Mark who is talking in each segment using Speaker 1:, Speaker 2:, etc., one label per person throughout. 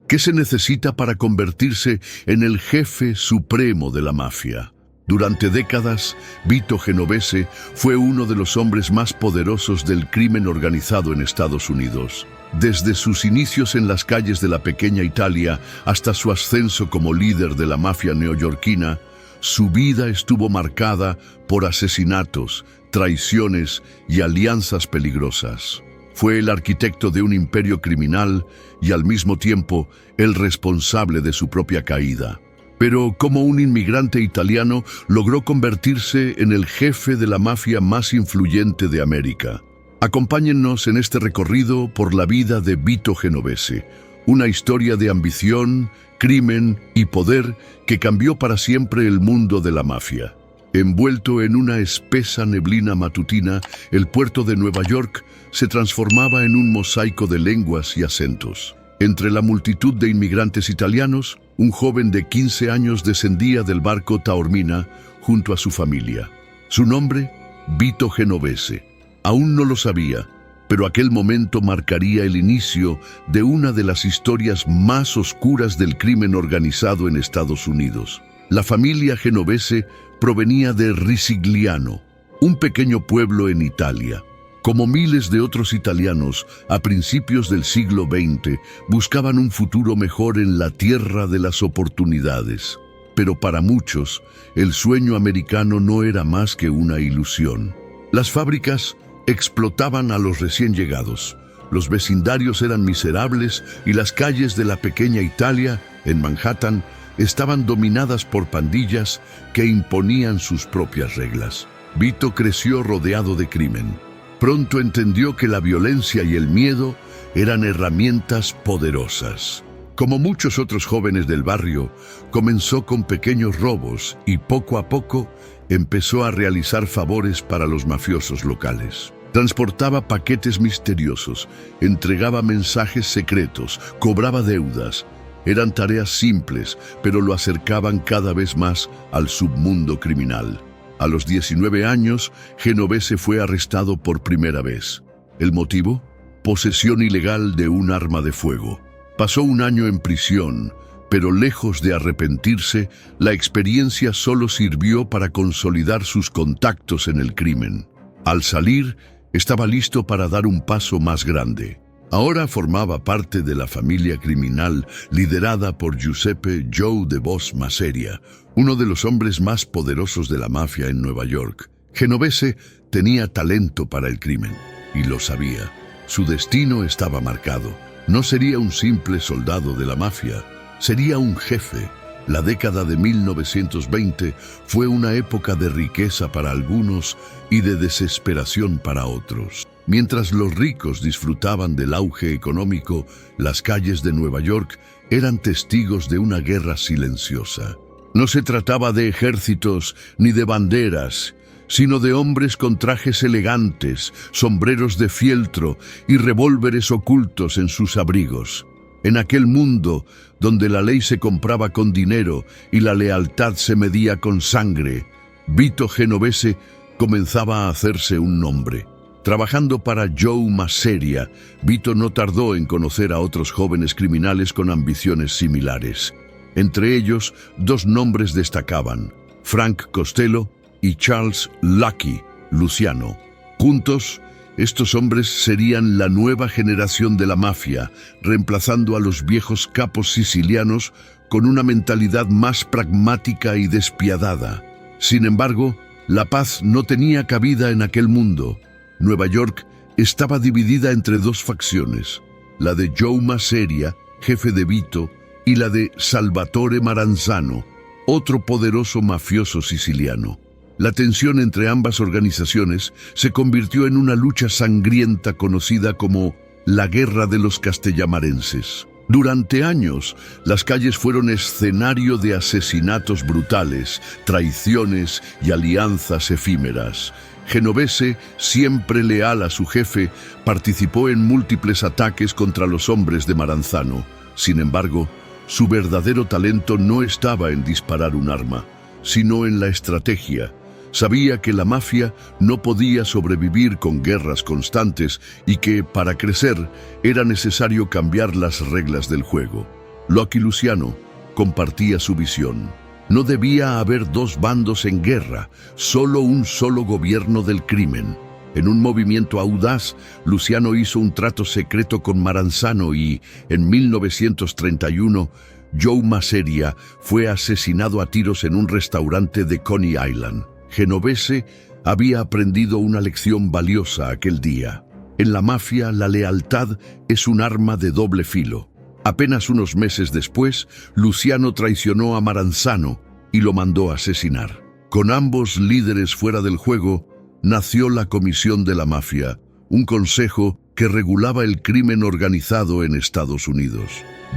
Speaker 1: ¿Qué se necesita para convertirse en el jefe supremo de la mafia? Durante décadas, Vito Genovese fue uno de los hombres más poderosos del crimen organizado en Estados Unidos. Desde sus inicios en las calles de la pequeña Italia hasta su ascenso como líder de la mafia neoyorquina, su vida estuvo marcada por asesinatos, traiciones y alianzas peligrosas. Fue el arquitecto de un imperio criminal y al mismo tiempo el responsable de su propia caída. Pero como un inmigrante italiano, logró convertirse en el jefe de la mafia más influyente de América. Acompáñennos en este recorrido por la vida de Vito Genovese, una historia de ambición, crimen y poder que cambió para siempre el mundo de la mafia. Envuelto en una espesa neblina matutina, el puerto de Nueva York se transformaba en un mosaico de lenguas y acentos. Entre la multitud de inmigrantes italianos, un joven de 15 años descendía del barco Taormina junto a su familia. Su nombre, Vito Genovese. Aún no lo sabía, pero aquel momento marcaría el inicio de una de las historias más oscuras del crimen organizado en Estados Unidos. La familia Genovese provenía de Risigliano, un pequeño pueblo en Italia. Como miles de otros italianos, a principios del siglo XX, buscaban un futuro mejor en la tierra de las oportunidades. Pero para muchos, el sueño americano no era más que una ilusión. Las fábricas explotaban a los recién llegados. Los vecindarios eran miserables y las calles de la pequeña Italia, en Manhattan, estaban dominadas por pandillas que imponían sus propias reglas. Vito creció rodeado de crimen. Pronto entendió que la violencia y el miedo eran herramientas poderosas. Como muchos otros jóvenes del barrio, comenzó con pequeños robos y poco a poco empezó a realizar favores para los mafiosos locales. Transportaba paquetes misteriosos, entregaba mensajes secretos, cobraba deudas. Eran tareas simples, pero lo acercaban cada vez más al submundo criminal. A los 19 años, Genovese fue arrestado por primera vez. ¿El motivo? Posesión ilegal de un arma de fuego. Pasó un año en prisión, pero lejos de arrepentirse, la experiencia solo sirvió para consolidar sus contactos en el crimen. Al salir, estaba listo para dar un paso más grande. Ahora formaba parte de la familia criminal liderada por Giuseppe Joe De Vos Masseria, uno de los hombres más poderosos de la mafia en Nueva York. Genovese tenía talento para el crimen, y lo sabía. Su destino estaba marcado. No sería un simple soldado de la mafia, sería un jefe. La década de 1920 fue una época de riqueza para algunos y de desesperación para otros. Mientras los ricos disfrutaban del auge económico, las calles de Nueva York eran testigos de una guerra silenciosa. No se trataba de ejércitos ni de banderas, sino de hombres con trajes elegantes, sombreros de fieltro y revólveres ocultos en sus abrigos. En aquel mundo donde la ley se compraba con dinero y la lealtad se medía con sangre, Vito Genovese comenzaba a hacerse un nombre. Trabajando para Joe Masseria, Vito no tardó en conocer a otros jóvenes criminales con ambiciones similares. Entre ellos, dos nombres destacaban: Frank Costello y Charles Lucky Luciano. Juntos, estos hombres serían la nueva generación de la mafia, reemplazando a los viejos capos sicilianos con una mentalidad más pragmática y despiadada. Sin embargo, la paz no tenía cabida en aquel mundo. Nueva York estaba dividida entre dos facciones, la de Joe Masseria, jefe de Vito, y la de Salvatore Maranzano, otro poderoso mafioso siciliano. La tensión entre ambas organizaciones se convirtió en una lucha sangrienta conocida como la Guerra de los Castellamarenses. Durante años, las calles fueron escenario de asesinatos brutales, traiciones y alianzas efímeras. Genovese, siempre leal a su jefe, participó en múltiples ataques contra los hombres de Maranzano. Sin embargo, su verdadero talento no estaba en disparar un arma, sino en la estrategia. Sabía que la mafia no podía sobrevivir con guerras constantes y que, para crecer, era necesario cambiar las reglas del juego. Lucky Luciano compartía su visión. No debía haber dos bandos en guerra, solo un solo gobierno del crimen. En un movimiento audaz, Luciano hizo un trato secreto con Maranzano y, en 1931, Joe Masseria fue asesinado a tiros en un restaurante de Coney Island. Genovese había aprendido una lección valiosa aquel día. En la mafia, la lealtad es un arma de doble filo. Apenas unos meses después, Luciano traicionó a Maranzano y lo mandó a asesinar. Con ambos líderes fuera del juego, nació la Comisión de la Mafia, un consejo que regulaba el crimen organizado en Estados Unidos.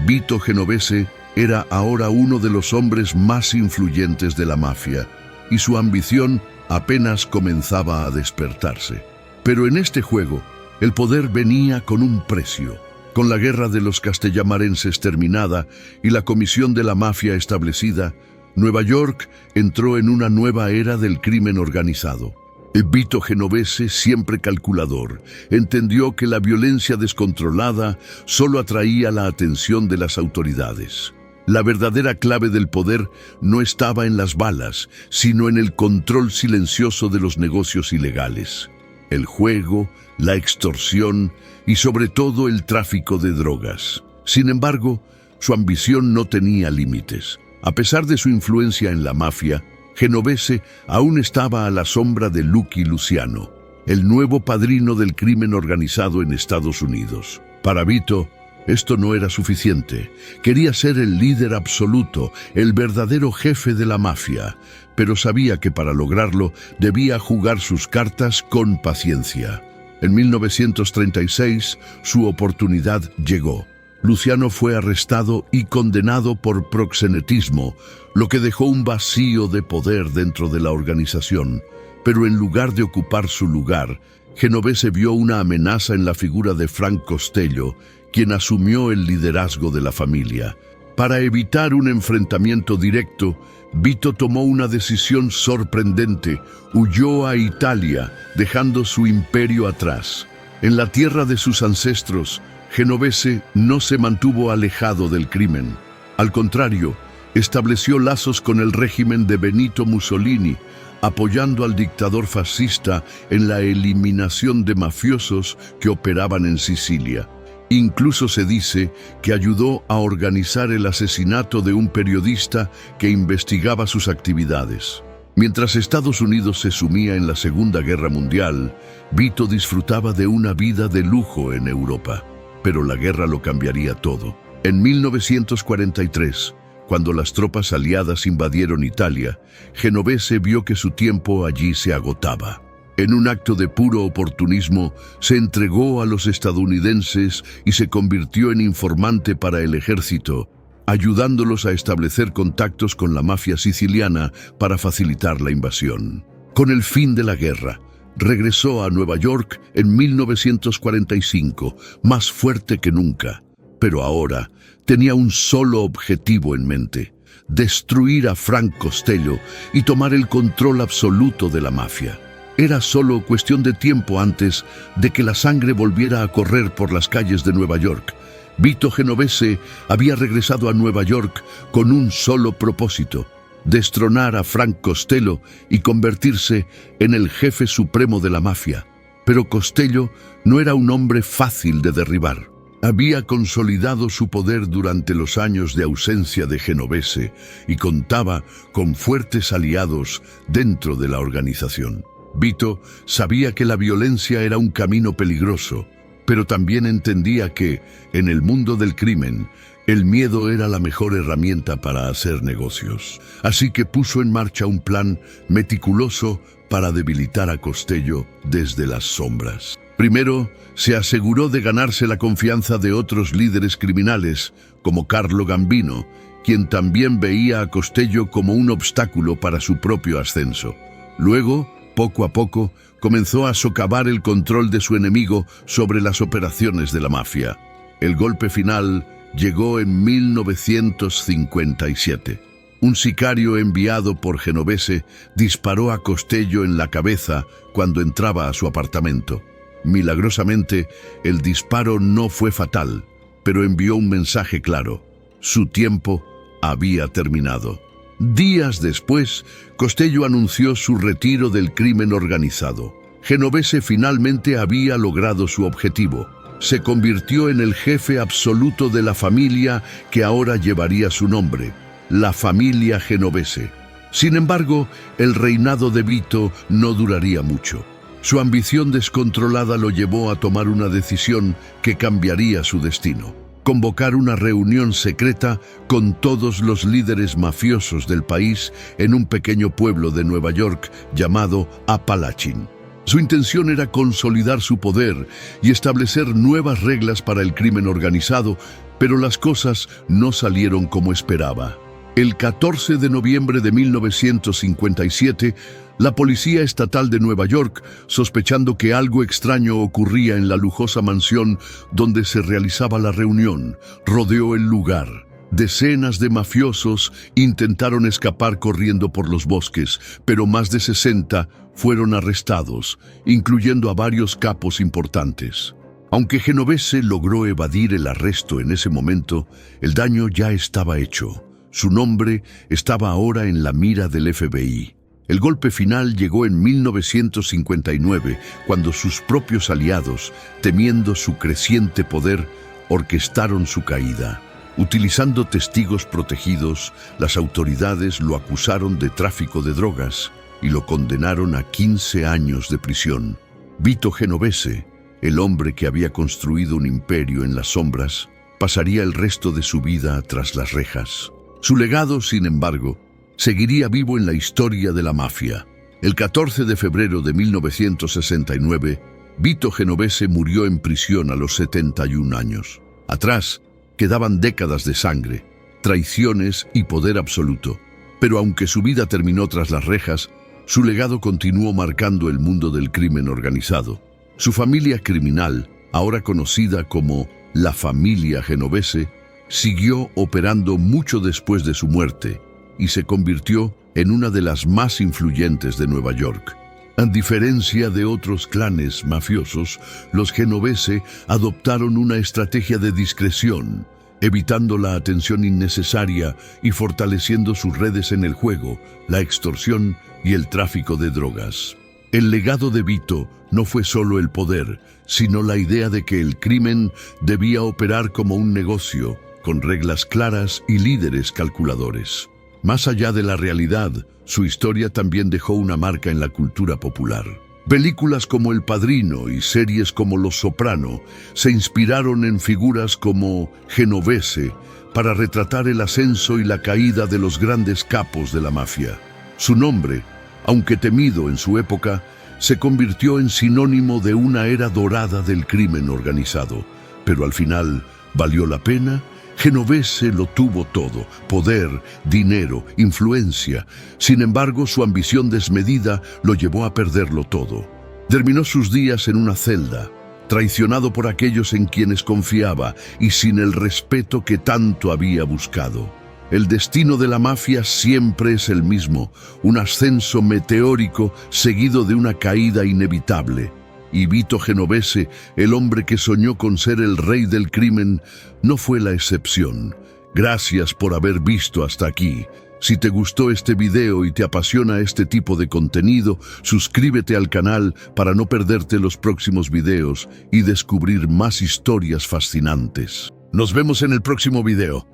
Speaker 1: Vito Genovese era ahora uno de los hombres más influyentes de la mafia, y su ambición apenas comenzaba a despertarse. Pero en este juego, el poder venía con un precio. Con la guerra de los castellamarenses terminada y la Comisión de la Mafia establecida, Nueva York entró en una nueva era del crimen organizado. Vito Genovese, siempre calculador, entendió que la violencia descontrolada solo atraía la atención de las autoridades. La verdadera clave del poder no estaba en las balas, sino en el control silencioso de los negocios ilegales. El juego, la extorsión y sobre todo el tráfico de drogas. Sin embargo, su ambición no tenía límites. A pesar de su influencia en la mafia, Genovese aún estaba a la sombra de Lucky Luciano, el nuevo padrino del crimen organizado en Estados Unidos. Para Vito, esto no era suficiente. Quería ser el líder absoluto, el verdadero jefe de la mafia, pero sabía que para lograrlo debía jugar sus cartas con paciencia. En 1936, su oportunidad llegó. Luciano fue arrestado y condenado por proxenetismo, lo que dejó un vacío de poder dentro de la organización. Pero en lugar de ocupar su lugar, Genovese vio una amenaza en la figura de Frank Costello, quien asumió el liderazgo de la familia. Para evitar un enfrentamiento directo, Vito tomó una decisión sorprendente. Huyó a Italia, dejando su imperio atrás. En la tierra de sus ancestros, Genovese no se mantuvo alejado del crimen. Al contrario, estableció lazos con el régimen de Benito Mussolini, apoyando al dictador fascista en la eliminación de mafiosos que operaban en Sicilia. Incluso se dice que ayudó a organizar el asesinato de un periodista que investigaba sus actividades. Mientras Estados Unidos se sumía en la Segunda Guerra Mundial, Vito disfrutaba de una vida de lujo en Europa. Pero la guerra lo cambiaría todo. En 1943, cuando las tropas aliadas invadieron Italia, Genovese vio que su tiempo allí se agotaba. En un acto de puro oportunismo, se entregó a los estadounidenses y se convirtió en informante para el ejército, ayudándolos a establecer contactos con la mafia siciliana para facilitar la invasión. Con el fin de la guerra, regresó a Nueva York en 1945, más fuerte que nunca. Pero ahora tenía un solo objetivo en mente: destruir a Frank Costello y tomar el control absoluto de la mafia. Era solo cuestión de tiempo antes de que la sangre volviera a correr por las calles de Nueva York. Vito Genovese había regresado a Nueva York con un solo propósito: destronar a Frank Costello y convertirse en el jefe supremo de la mafia. Pero Costello no era un hombre fácil de derribar. Había consolidado su poder durante los años de ausencia de Genovese y contaba con fuertes aliados dentro de la organización. Vito sabía que la violencia era un camino peligroso, pero también entendía que, en el mundo del crimen, el miedo era la mejor herramienta para hacer negocios. Así que puso en marcha un plan meticuloso para debilitar a Costello desde las sombras. Primero, se aseguró de ganarse la confianza de otros líderes criminales, como Carlo Gambino, quien también veía a Costello como un obstáculo para su propio ascenso. Luego, poco a poco, comenzó a socavar el control de su enemigo sobre las operaciones de la mafia. El golpe final llegó en 1957. Un sicario enviado por Genovese disparó a Costello en la cabeza cuando entraba a su apartamento. Milagrosamente, el disparo no fue fatal, pero envió un mensaje claro: Su tiempo había terminado. Días después, Costello anunció su retiro del crimen organizado. Genovese finalmente había logrado su objetivo. Se convirtió en el jefe absoluto de la familia que ahora llevaría su nombre, la familia Genovese. Sin embargo, el reinado de Vito no duraría mucho. Su ambición descontrolada lo llevó a tomar una decisión que cambiaría su destino: convocar una reunión secreta con todos los líderes mafiosos del país en un pequeño pueblo de Nueva York llamado Apalachin. Su intención era consolidar su poder y establecer nuevas reglas para el crimen organizado, pero las cosas no salieron como esperaba. El 14 de noviembre de 1957, la Policía Estatal de Nueva York, sospechando que algo extraño ocurría en la lujosa mansión donde se realizaba la reunión, rodeó el lugar. Decenas de mafiosos intentaron escapar corriendo por los bosques, pero más de 60 fueron arrestados, incluyendo a varios capos importantes. Aunque Genovese logró evadir el arresto en ese momento, el daño ya estaba hecho. Su nombre estaba ahora en la mira del FBI. El golpe final llegó en 1959, cuando sus propios aliados, temiendo su creciente poder, orquestaron su caída. Utilizando testigos protegidos, las autoridades lo acusaron de tráfico de drogas y lo condenaron a 15 años de prisión. Vito Genovese, el hombre que había construido un imperio en las sombras, pasaría el resto de su vida tras las rejas. Su legado, sin embargo, seguiría vivo en la historia de la mafia. El 14 de febrero de 1969, Vito Genovese murió en prisión a los 71 años. Atrás quedaban décadas de sangre, traiciones y poder absoluto. Pero aunque su vida terminó tras las rejas, su legado continuó marcando el mundo del crimen organizado. Su familia criminal, ahora conocida como la familia Genovese, siguió operando mucho después de su muerte y se convirtió en una de las más influyentes de Nueva York. A diferencia de otros clanes mafiosos, los Genovese adoptaron una estrategia de discreción, evitando la atención innecesaria y fortaleciendo sus redes en el juego, la extorsión y el tráfico de drogas. El legado de Vito no fue solo el poder, sino la idea de que el crimen debía operar como un negocio, con reglas claras y líderes calculadores. Más allá de la realidad, su historia también dejó una marca en la cultura popular. Películas como El Padrino y series como Los Soprano se inspiraron en figuras como Genovese para retratar el ascenso y la caída de los grandes capos de la mafia. Su nombre, aunque temido en su época, se convirtió en sinónimo de una era dorada del crimen organizado. Pero al final, ¿valió la pena? Genovese lo tuvo todo: poder, dinero, influencia. Sin embargo, su ambición desmedida lo llevó a perderlo todo. Terminó sus días en una celda, traicionado por aquellos en quienes confiaba y sin el respeto que tanto había buscado. El destino de la mafia siempre es el mismo: un ascenso meteórico seguido de una caída inevitable. Y Vito Genovese, el hombre que soñó con ser el rey del crimen, no fue la excepción. Gracias por haber visto hasta aquí. Si te gustó este video y te apasiona este tipo de contenido, suscríbete al canal para no perderte los próximos videos y descubrir más historias fascinantes. Nos vemos en el próximo video.